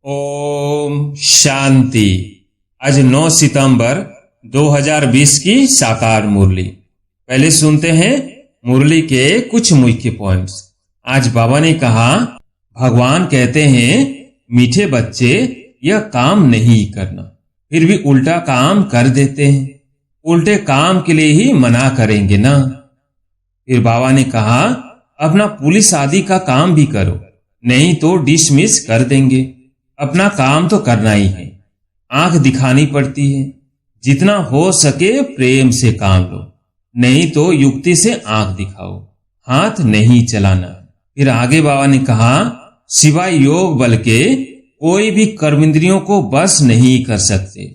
ओम शांति। आज 9 सितंबर 2020 की साकार मुरली। पहले सुनते हैं मुरली के कुछ मुख्य पॉइंट्स। आज बाबा ने कहा, भगवान कहते हैं मीठे बच्चे यह काम नहीं करना, फिर भी उल्टा काम कर देते हैं। उल्टे काम के लिए ही मना करेंगे ना। फिर बाबा ने कहा, अपना पुलिस आदि का काम भी करो, नहीं तो डिसमिस कर देंगे। अपना काम तो करना ही है, आंख दिखानी पड़ती है। जितना हो सके प्रेम से काम लो, नहीं तो युक्ति से आंख दिखाओ, हाथ नहीं चलाना। फिर आगे बाबा ने कहा, सिवाय योग बल के कोई भी कर्मेंद्रियों को बस नहीं कर सकते।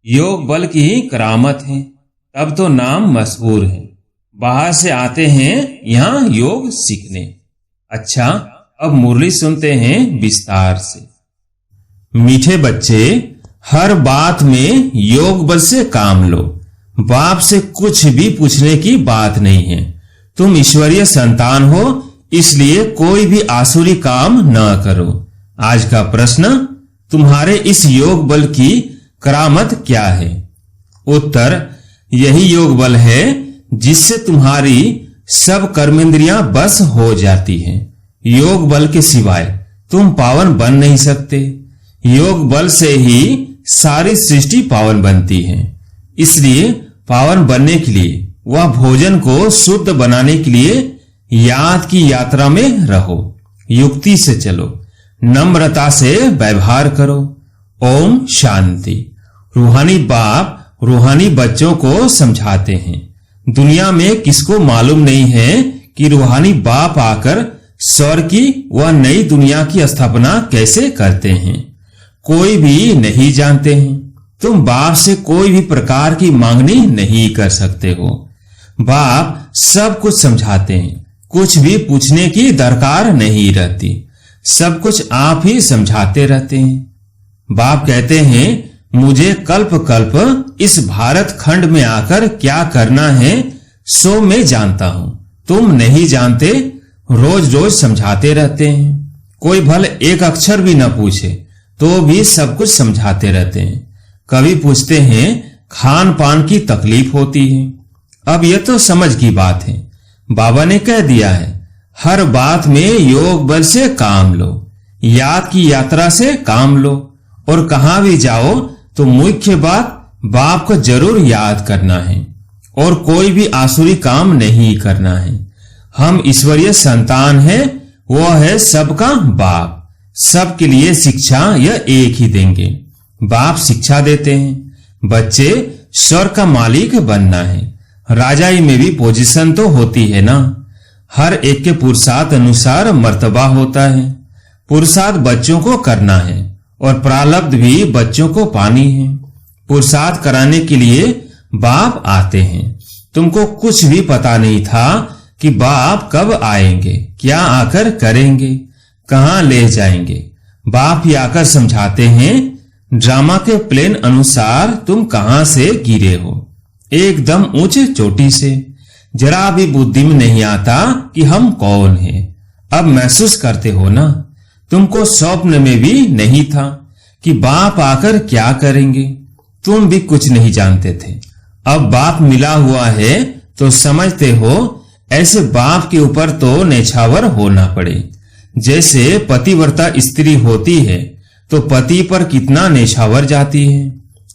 योग बल की ही करामत है, तब तो नाम मशहूर है। बाहर से आते हैं यहाँ योग सीखने। अच्छा, अब मुरली सुनते हैं विस्तार से। मीठे बच्चे, हर बात में योग बल से काम लो। बाप से कुछ भी पूछने की बात नहीं है। तुम ईश्वरीय संतान हो, इसलिए कोई भी आसुरी काम न करो। आज का प्रश्न, तुम्हारे इस योग बल की करामत क्या है? उत्तर, यही योग बल है जिससे तुम्हारी सब कर्मेंद्रियां बस हो जाती हैं। योग बल के सिवाय तुम पावन बन नहीं सकते। योग बल से ही सारी सृष्टि पावन बनती है। इसलिए पावन बनने के लिए वह भोजन को शुद्ध बनाने के लिए याद की यात्रा में रहो। युक्ति से चलो, नम्रता से व्यवहार करो। ओम शांति। रूहानी बाप रूहानी बच्चों को समझाते हैं। दुनिया में किसको मालूम नहीं है कि रूहानी बाप आकर स्वर्ग की वह नई दुनिया की स्थापना कैसे करते हैं। कोई भी नहीं जानते हैं। तुम बाप से कोई भी प्रकार की मांगनी नहीं कर सकते हो। बाप सब कुछ समझाते हैं, कुछ भी पूछने की दरकार नहीं रहती। सब कुछ आप ही समझाते रहते हैं। बाप कहते हैं, मुझे कल्प कल्प इस भारत खंड में आकर क्या करना है सो मैं जानता हूं। तुम नहीं जानते, रोज रोज समझाते रहते हैं। कोई भले एक अक्षर भी न पूछे तो भी सब कुछ समझाते रहते हैं। कभी पूछते हैं खान पान की तकलीफ होती है। अब यह तो समझ की बात है। बाबा ने कह दिया है, हर बात में योग बल से काम लो, याद की यात्रा से काम लो। और कहां भी जाओ तो मुख्य बात बाप को जरूर याद करना है और कोई भी आसुरी काम नहीं करना है। हम ईश्वरीय संतान हैं, वो है सबका बाप। सबके लिए शिक्षा यह एक ही देंगे। बाप शिक्षा देते हैं। बच्चे, स्वर्ग का मालिक बनना है। राजाई में भी पोजीशन तो होती है ना। हर एक के पुरुषार्थ अनुसार मर्तबा होता है। पुरुषार्थ बच्चों को करना है और प्रारब्ध भी बच्चों को पानी है। पुरुषार्थ कराने के लिए बाप आते हैं। तुमको कुछ भी पता नहीं था कि बाप कब आएंगे, क्या आकर करेंगे, कहां ले जाएंगे। बाप ही आकर समझाते हैं। ड्रामा के प्लेन अनुसार तुम कहां से गिरे हो, एकदम ऊंचे चोटी से। जरा भी बुद्धि में नहीं आता कि हम कौन हैं। अब महसूस करते हो ना। तुमको स्वप्न में भी नहीं था कि बाप आकर क्या करेंगे। तुम भी कुछ नहीं जानते थे। अब बाप मिला हुआ है तो समझते हो। ऐसे बाप के ऊपर तो नेछावर होना पड़े। जैसे पतिव्रता स्त्री होती है तो पति पर कितना नेछावर जाती है।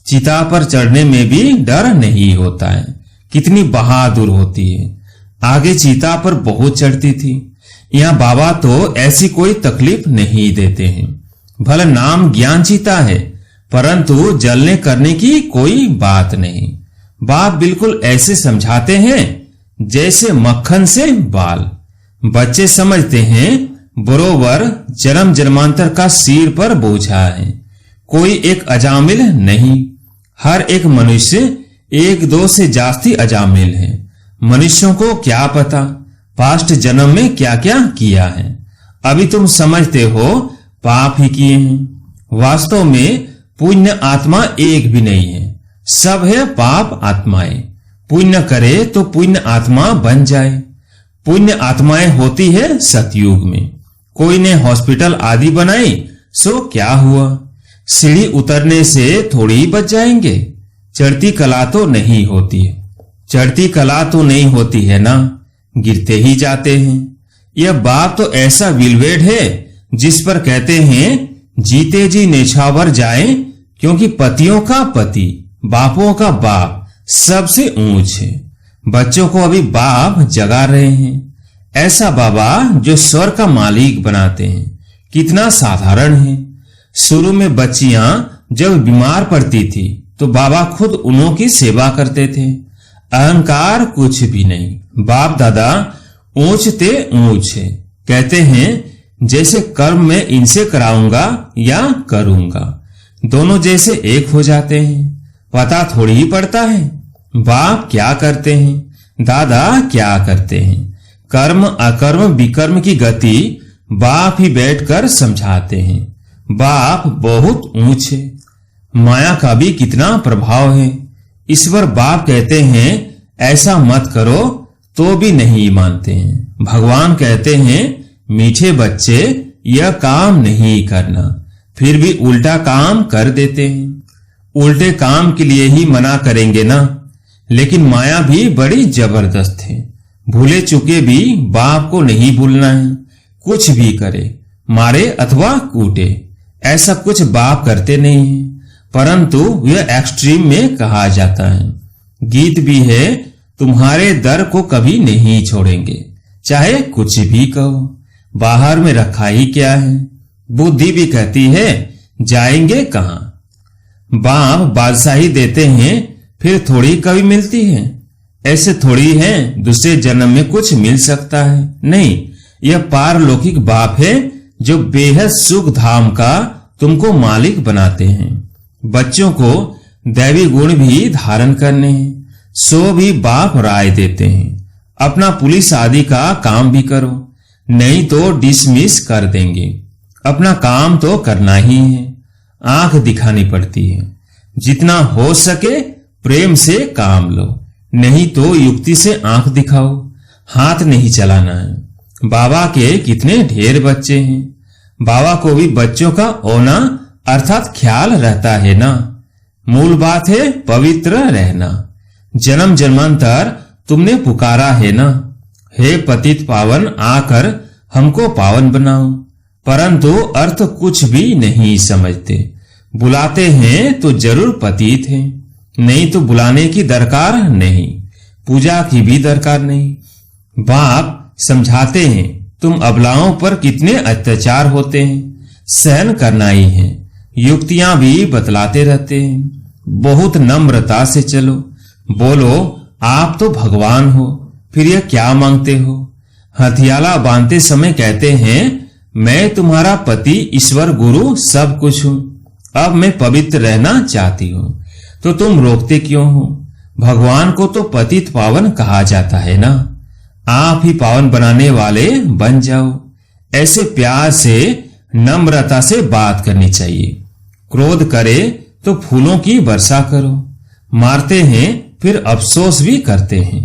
चिता पर चढ़ने में भी डर नहीं होता है। कितनी बहादुर होती है। आगे चिता पर बहुत चढ़ती थी। यहाँ बाबा तो ऐसी कोई तकलीफ नहीं देते हैं। भला नाम ज्ञान चिता है, परंतु जलने करने की कोई बात नहीं। बाप बिल्कुल ऐसे समझाते हैं जैसे मक्खन से बाल। बच्चे समझते हैं बरोबर जन्म जन्मांतर का सिर पर बोझा है। कोई एक अजामिल नहीं। हर एक मनुष्य एक दो से जास्ती अजामिल है। मनुष्यों को क्या पता पास्ट जन्म में क्या क्या किया है। अभी तुम समझते हो पाप ही किए हैं। वास्तव में पुण्य आत्मा एक भी नहीं है। सब है पाप आत्माएं। पुण्य करे तो पुण्य आत्मा बन जाए। पुण्य आत्माएं होती है सतयुग में। कोई ने हॉस्पिटल आदि बनाई सो क्या हुआ, सीढ़ी उतरने से थोड़ी बच जाएंगे। चढ़ती कला तो नहीं होती है, चढ़ती कला तो नहीं होती है ना, गिरते ही जाते हैं। यह बाप तो ऐसा विलवेड है जिस पर कहते हैं जीते जी नेछावर जाए, क्योंकि पतियों का पति बापों का बाप सबसे ऊंच है। बच्चों को अभी बाप जगा रहे हैं। ऐसा बाबा जो स्वर्ग का मालिक बनाते हैं, कितना साधारण है। शुरू में बच्चियां जब बीमार पड़ती थी तो बाबा खुद उन्हों की सेवा करते थे। अहंकार कुछ भी नहीं। बाप दादा ऊंच ते ऊंच है। कहते हैं जैसे कर्म में इनसे कराऊंगा या करूंगा, दोनों जैसे एक हो जाते हैं। पता थोड़ी ही पड़ता है बाप क्या करते हैं, दादा क्या करते हैं। कर्म अकर्म विकर्म की गति बाप ही बैठकर समझाते हैं। बाप बहुत ऊंच है। माया का भी कितना प्रभाव है। ईश्वर बाप कहते हैं ऐसा मत करो तो भी नहीं मानते हैं। भगवान कहते हैं मीठे बच्चे यह काम नहीं करना, फिर भी उल्टा काम कर देते हैं। उल्टे काम के लिए ही मना करेंगे ना। लेकिन माया भी बड़ी जबरदस्त है। भूले चुके भी बाप को नहीं भूलना है। कुछ भी करे, मारे अथवा कूटे, ऐसा कुछ बाप करते नहीं है। परंतु यह एक्सट्रीम में कहा जाता है। गीत भी है तुम्हारे दर को कभी नहीं छोड़ेंगे, चाहे कुछ भी कहो। बाहर में रखा ही क्या है। बुद्धि भी कहती है जाएंगे कहां। बाप बादशाही देते हैं, फिर थोड़ी कभी मिलती है। ऐसे थोड़ी है दूसरे जन्म में कुछ मिल सकता है। नहीं, यह पारलौकिक बाप है जो बेहद सुख धाम का तुमको मालिक बनाते हैं। बच्चों को दैवी गुण भी धारण करने हैं, सो भी बाप राय देते हैं। अपना पुलिस आदि का काम भी करो, नहीं तो डिसमिस कर देंगे। अपना काम तो करना ही है। आंख दिखानी पड़ती है। जितना हो सके प्रेम से काम लो, नहीं तो युक्ति से आंख दिखाओ। हाथ नहीं चलाना है। बाबा के कितने ढेर बच्चे हैं। बाबा को भी बच्चों का होना अर्थात ख्याल रहता है ना। मूल बात है पवित्र रहना। जन्म जन्मांतर तुमने पुकारा है ना, हे पतित पावन आकर हमको पावन बनाओ। परंतु अर्थ कुछ भी नहीं समझते। बुलाते हैं तो जरूर पतित है, नहीं तो बुलाने की दरकार नहीं, पूजा की भी दरकार नहीं। बाप समझाते हैं तुम अबलाओं पर कितने अत्याचार होते हैं, सहन करना ही है। युक्तियां भी बतलाते रहते हैं। बहुत नम्रता से चलो, बोलो आप तो भगवान हो, फिर यह क्या मांगते हो। हथियाला बांधते समय कहते हैं मैं तुम्हारा पति ईश्वर गुरु सब कुछ हूं, अब मैं पवित्र रहना चाहती हूं, तो तुम रोकते क्यों हो। भगवान को तो पतित पावन कहा जाता है ना। आप ही पावन बनाने वाले बन जाओ। ऐसे प्यार से नम्रता से बात करनी चाहिए। क्रोध करे तो फूलों की वर्षा करो। मारते हैं फिर अफसोस भी करते हैं।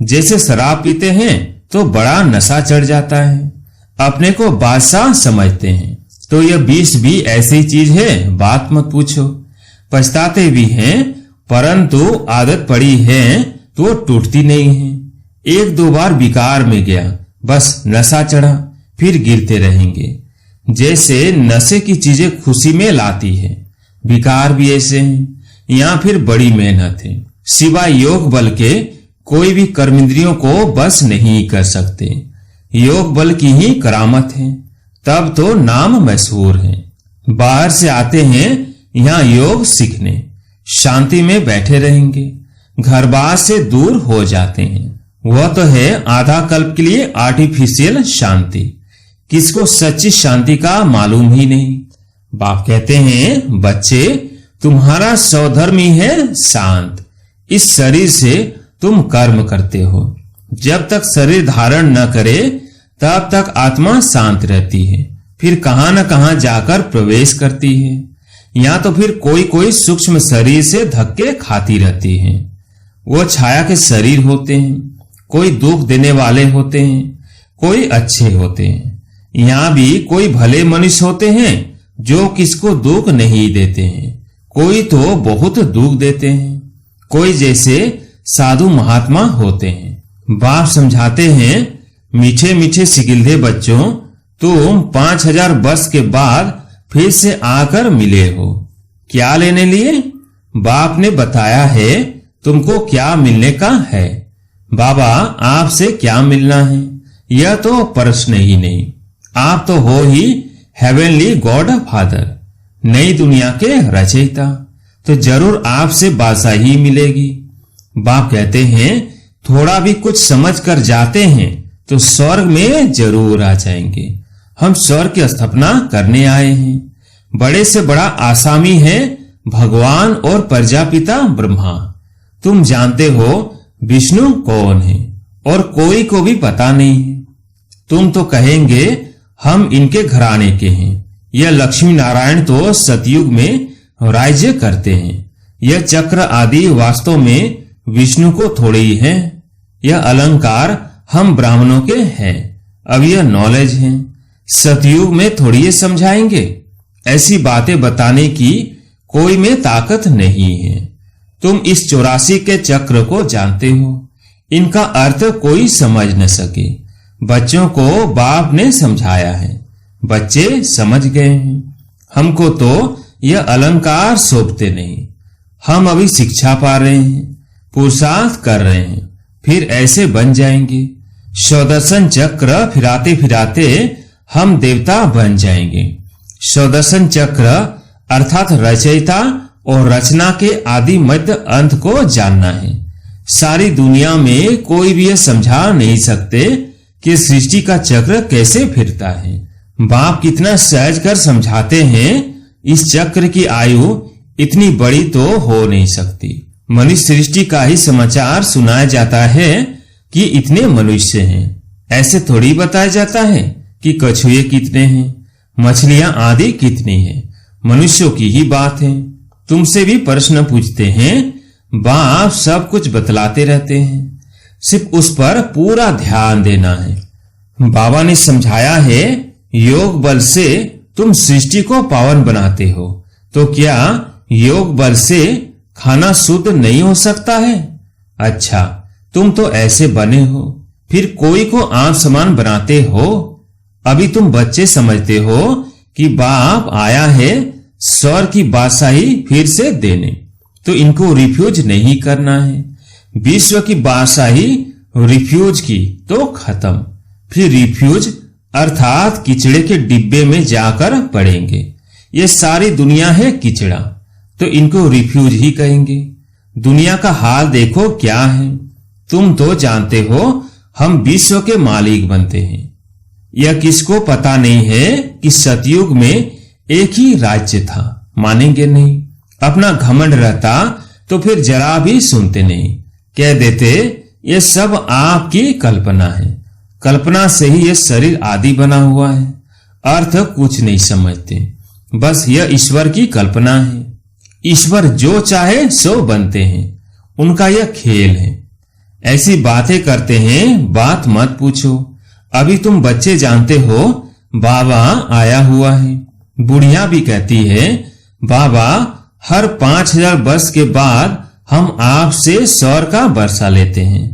जैसे शराब पीते हैं तो बड़ा नशा चढ़ जाता है। अपने को बादशाह समझते हैं, तो यह विष भी ऐसी चीज है बात मत पूछो। पछताते भी हैं, परंतु आदत पड़ी है तो टूटती नहीं है। एक दो बार विकार में गया, बस नशा चढ़ा, फिर गिरते रहेंगे। जैसे नशे की चीजें खुशी में लाती है, विकार भी ऐसे हैं। यहाँ फिर बड़ी मेहनत है। सिवाय योग बल के कोई भी कर्मेंद्रियों को बस नहीं कर सकते। योग बल की ही करामत है, तब तो नाम मशहूर है। बाहर से आते हैं यहाँ योग सीखने, शांति में बैठे रहेंगे, घर बार से दूर हो जाते हैं। वह तो है आधा कल्प के लिए आर्टिफिशियल शांति। किसको सच्ची शांति का मालूम ही नहीं। बाप कहते हैं बच्चे तुम्हारा स्वधर्मी है शांत। इस शरीर से तुम कर्म करते हो। जब तक शरीर धारण न करे तब तक आत्मा शांत रहती है, फिर कहां न कहां जाकर प्रवेश करती है। या तो फिर कोई कोई सूक्ष्म शरीर से धक्के खाती रहती है। वो छाया के शरीर होते हैं, कोई दुख देने वाले होते हैं, कोई अच्छे होते हैं। यहाँ भी कोई भले मनुष्य होते हैं, जो किसको दुख नहीं देते हैं, कोई तो बहुत दुख देते हैं। कोई जैसे साधु महात्मा होते हैं। बाप समझाते हैं, मीठे मीठे सिकिलधे बच्चों, तुम 5000 वर्ष के बाद फिर से आकर मिले हो। क्या लेने लिए? बाप ने बताया है तुमको क्या मिलने का है। बाबा आपसे क्या मिलना है, यह तो प्रश्न ही नहीं। आप तो हो ही हेवनली गॉड फादर, नई दुनिया के रचयिता, तो जरूर आपसे बादशाही मिलेगी। बाप कहते हैं थोड़ा भी कुछ समझ कर जाते हैं तो स्वर्ग में जरूर आ जाएंगे। हम स्वर्ग की स्थापना करने आए हैं। बड़े से बड़ा आसामी है भगवान और प्रजापिता ब्रह्मा। तुम जानते हो विष्णु कौन है और कोई को भी पता नहीं है। तुम तो कहेंगे हम इनके घराने के हैं। यह लक्ष्मी नारायण तो सतयुग में राज्य करते हैं। यह चक्र आदि वास्तव में विष्णु को थोड़े ही है। यह अलंकार हम ब्राह्मणों के हैं। अब यह नॉलेज है, सतयुग में थोड़ी ये समझाएंगे। ऐसी बातें बताने की कोई में ताकत नहीं है। तुम इस 84 के चक्र को जानते हो, इनका अर्थ कोई समझ न सके। बच्चों को बाप ने समझाया है, बच्चे समझ गए हैं। हमको तो यह अलंकार सौंपते नहीं। हम अभी शिक्षा पा रहे हैं, पुरुषार्थ कर रहे हैं, फिर ऐसे बन जाएंगे। स्वदर्शन चक्र फिराते फिराते हम देवता बन जाएंगे। स्वदर्शन चक्र अर्थात रचयिता और रचना के आदि मध्य अंत को जानना है। सारी दुनिया में कोई भी यह समझा नहीं सकते कि सृष्टि का चक्र कैसे फिरता है। बाप कितना सहज कर समझाते हैं। इस चक्र की आयु इतनी बड़ी तो हो नहीं सकती। मनुष्य सृष्टि का ही समाचार सुनाया जाता है कि इतने मनुष्य हैं। ऐसे थोड़ी बताया जाता है कि कछुए कितने हैं, मछलियां आदि कितनी हैं। मनुष्यों की ही बात है। तुमसे भी प्रश्न पूछते हैं, बाप सब कुछ बतलाते रहते हैं, सिर्फ उस पर पूरा ध्यान देना है। बाबा ने समझाया है योग बल से तुम सृष्टि को पावन बनाते हो, तो क्या योग बल से खाना शुद्ध नहीं हो सकता है? अच्छा, तुम तो ऐसे बने हो, फिर कोई को आप समान बनाते हो। अभी तुम बच्चे समझते हो कि बाप आया है स्वर्ग की बादशाही फिर से देने, तो इनको रिफ्यूज नहीं करना है। विश्व की बादशाही रिफ्यूज की तो खत्म, फिर रिफ्यूज अर्थात किचड़े के डिब्बे में जाकर पड़ेंगे। ये सारी दुनिया है किचड़ा, तो इनको रिफ्यूज ही कहेंगे। दुनिया का हाल देखो क्या है। तुम तो जानते हो हम विश्व के मालिक बनते हैं। यह किसको पता नहीं है कि सतयुग में एक ही राज्य था। मानेंगे नहीं। अपना घमंड रहता तो फिर जरा भी सुनते नहीं, कह देते ये सब आपकी कल्पना है। कल्पना से ही यह शरीर आदि बना हुआ है। अर्थ कुछ नहीं समझते, बस यह ईश्वर की कल्पना है। ईश्वर जो चाहे सो बनते हैं, उनका यह खेल है। ऐसी बातें करते हैं, बात मत पूछो। अभी तुम बच्चे जानते हो बाबा आया हुआ है। बुढ़िया भी कहती है बाबा हर 5000 वर्ष के बाद हम आपसे स्वर्ग का वर्षा लेते हैं।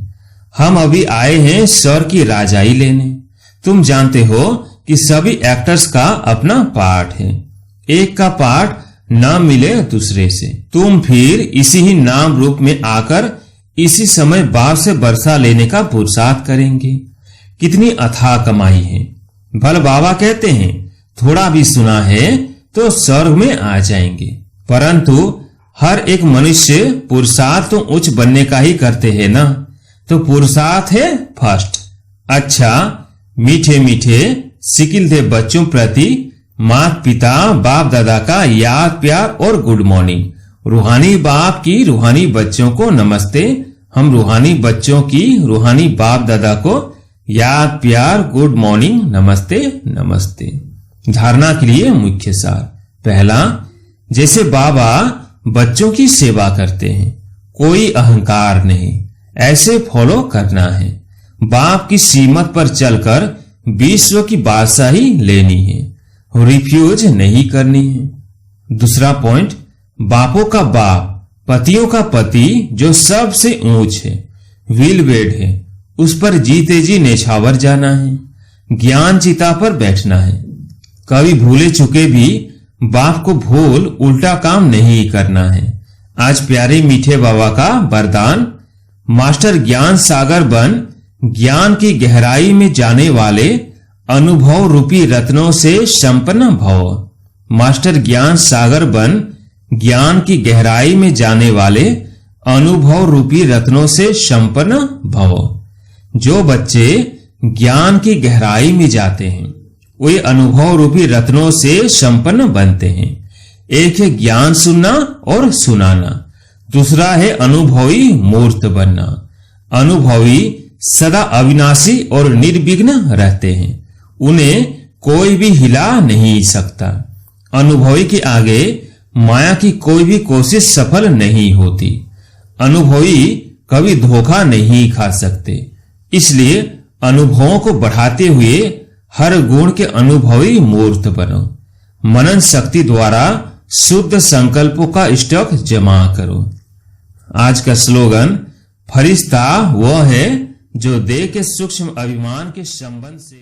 हम अभी आए हैं स्वर्ग की राजाई लेने। तुम जानते हो कि सभी एक्टर्स का अपना पार्ट है। एक का पार्ट न मिले दूसरे से। तुम फिर इसी ही नाम रूप में आकर इसी समय बाप से वर्षा लेने का पुरुषार्थ करेंगे। कितनी अथाह कमाई है। भल बाबा कहते हैं थोड़ा भी सुना है तो स्वर्ग में आ जाएंगे, परंतु हर एक मनुष्य पुरुषार्थ तो उच्च बनने का ही करते हैं ना, तो पुरुषार्थ है फर्स्ट। अच्छा, मीठे मीठे सिकिलधे बच्चों प्रति माता पिता बाप दादा का याद प्यार और गुड मॉर्निंग। रूहानी बाप की रूहानी बच्चों को नमस्ते। हम रूहानी बच्चों की रूहानी बाप दादा को याद प्यार गुड मॉर्निंग नमस्ते नमस्ते। धारणा के लिए मुख्य सार। पहला, जैसे बाबा बच्चों की सेवा करते हैं, कोई अहंकार नहीं, ऐसे फॉलो करना है। बाप की सीमत पर चलकर विश्व की बादशाही लेनी है। रिफ्यूज नहीं करनी है। दूसरा पॉइंट, बापों का बाप, पतियों का पति जो सबसे ऊंच है, व्हील बेड है, उस पर जीते जी नेछावर जाना है, ज्ञान चिता पर बैठना है। कभी भूले चुके भी बाप को भूल उल्टा काम नहीं करना है। आज प्यारे मीठे बाबा का वरदान, मास्टर ज्ञान सागर बन ज्ञान की गहराई में जाने वाले अनुभव रूपी रत्नों से संपन्न भव। मास्टर ज्ञान सागर बन ज्ञान की गहराई में जाने वाले अनुभव रूपी रत्नों से संपन्न भव। जो बच्चे ज्ञान की गहराई में जाते हैं वे अनुभव रूपी रत्नों से संपन्न बनते हैं। एक है ज्ञान सुनना और सुनाना, दूसरा है अनुभवी मूर्त बनना। अनुभवी सदा अविनाशी और निर्विघ्न रहते हैं, उन्हें कोई भी हिला नहीं सकता। अनुभवी के आगे माया की कोई भी कोशिश सफल नहीं होती। अनुभवी कभी धोखा नहीं खा सकते, इसलिए अनुभवों को बढ़ाते हुए हर गुण के अनुभवी मूर्त बनो। मनन शक्ति द्वारा शुद्ध संकल्पों का स्टॉक जमा करो। आज का स्लोगन, फरिश्ता वह है जो देह के सूक्ष्म अभिमान के संबंध से